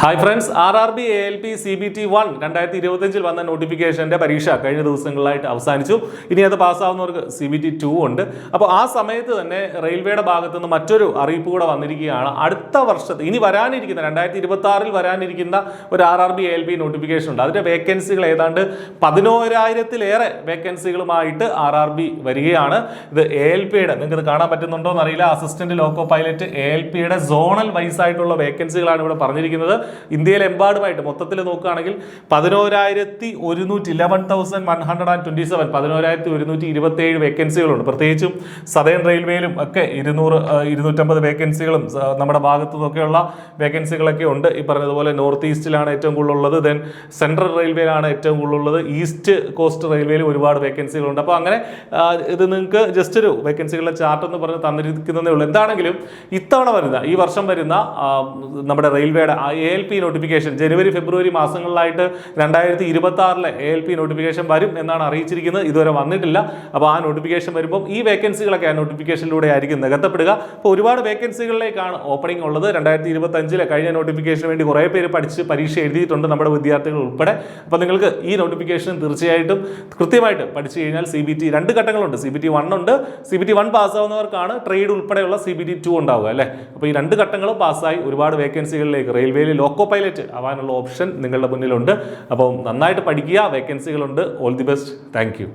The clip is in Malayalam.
Hi friends, RRB ALP CBT 1 2025 വന്ന നോട്ടിഫിക്കേഷൻ്റെ പരീക്ഷ കഴിഞ്ഞ ദിവസങ്ങളിലായിട്ട് അവസാനിച്ചു. ഇനി അത് പാസ്സാവുന്നവർക്ക് CBT 2 ഉണ്ട്. അപ്പോൾ ആ സമയത്ത് തന്നെ റെയിൽവേയുടെ ഭാഗത്തു നിന്ന് മറ്റൊരു അറിയിപ്പ് കൂടെ വന്നിരിക്കുകയാണ്. അടുത്ത വർഷത്തെ ഇനി വരാനിരിക്കുന്ന 2026 വരാനിരിക്കുന്ന ഒരു RRB ALP നോട്ടിഫിക്കേഷൻ ഉണ്ട്. അതിൻ്റെ വേക്കൻസികൾ ഏതാണ്ട് 11,000-ലേറെ വേക്കൻസികളുമായിട്ട് RRB വരികയാണ്. ഇത് ALPയുടെ നിങ്ങൾക്ക് കാണാൻ പറ്റുന്നുണ്ടോ എന്നറിയില്ല, അസിസ്റ്റന്റ് ലോക്കോ പൈലറ്റ് ALPയുടെ സോണൽ വൈസ് ആയിട്ടുള്ള വേക്കൻസികളാണ് ഇവിടെ പറഞ്ഞിരിക്കുന്നത്. ഇന്ത്യയിൽ എമ്പാടുമായിട്ട് മൊത്തത്തിൽ നോക്കുകയാണെങ്കിൽ 11,127 വേക്കൻസികളുണ്ട്. പ്രത്യേകിച്ചും സദേൺ റെയിൽവേയിലും ഒക്കെ 200-250 വേക്കൻസികളും നമ്മുടെ ഭാഗത്തു നിന്നൊക്കെയുള്ള വേക്കൻസികളൊക്കെ ഉണ്ട്. ഈ പറഞ്ഞതുപോലെ നോർത്ത് ഈസ്റ്റിലാണ് ഏറ്റവും കൂടുതലുള്ളത്, ദെൻ സെൻട്രൽ റെയിൽവേയിലാണ് ഏറ്റവും കൂടുതലുള്ളത്, ഈസ്റ്റ് കോസ്റ്റ് റെയിൽവേയിലും ഒരുപാട് വേക്കൻസികളുണ്ട്. അപ്പോൾ അങ്ങനെ ഇത് നിങ്ങൾക്ക് ജസ്റ്റ് ഒരു വേക്കൻസികളുടെ ചാർട്ട് എന്ന് പറഞ്ഞ് തന്നിരിക്കുന്നതേ ഉള്ളൂ. എന്താണെങ്കിലും ഇത്തവണ വരുന്ന ഈ വർഷം വരുന്ന നമ്മുടെ റെയിൽവേയുടെ ALP നോട്ടിഫിക്കേഷൻ ജനുവരി ഫെബ്രുവരി മാസങ്ങളിലായിട്ട് 2026 ALP നോട്ടിഫിക്കേഷൻ വരും എന്നാണ് അറിയിച്ചിരിക്കുന്നത്. ഇതുവരെ വന്നിട്ടില്ല. അപ്പോൾ ആ നോട്ടിഫിക്കേഷൻ വരുമ്പോൾ ഈ വേക്കൻസികളൊക്കെ ആ നോട്ടിഫിക്കേഷനിലൂടെ ആയിരിക്കും നികത്തപ്പെടുക. അപ്പോൾ ഒരുപാട് വേക്കൻസികളിലേക്കാണ് ഓപ്പണിംഗ് ഉള്ളത്. 2025 കഴിഞ്ഞ നോട്ടിഫിക്കേഷന് വേണ്ടി കുറേ പേര് പഠിച്ച് പരീക്ഷ എഴുതിയിട്ടുണ്ട്, നമ്മുടെ വിദ്യാർത്ഥികൾ ഉൾപ്പെടെ. അപ്പോൾ നിങ്ങൾക്ക് ഈ നോട്ടിഫിക്കേഷൻ തീർച്ചയായിട്ടും കൃത്യമായിട്ട് പഠിച്ചു കഴിഞ്ഞാൽ CBT 2 ഘട്ടങ്ങളുണ്ട്. CBT 1 ഉണ്ട്. CBT 1 പാസ്സാവുന്നവർക്കാണ് ട്രേഡ് ഉൾപ്പെടെയുള്ള CBT 2 ഉണ്ടാവുക അല്ലേ. അപ്പോൾ ഈ 2 ഘട്ടങ്ങളും പാസ്സായി ഒരുപാട് വേക്കൻസികളിലേക്ക് റെയിൽവേയിൽ ലോക്കോ പൈലറ്റ് ആവാനുള്ള ഓപ്ഷൻ നിങ്ങളുടെ മുന്നിലുണ്ട്. അപ്പോൾ നന്നായിട്ട് പഠിക്കുക, വേക്കൻസികളുണ്ട്. All the best. Thank U.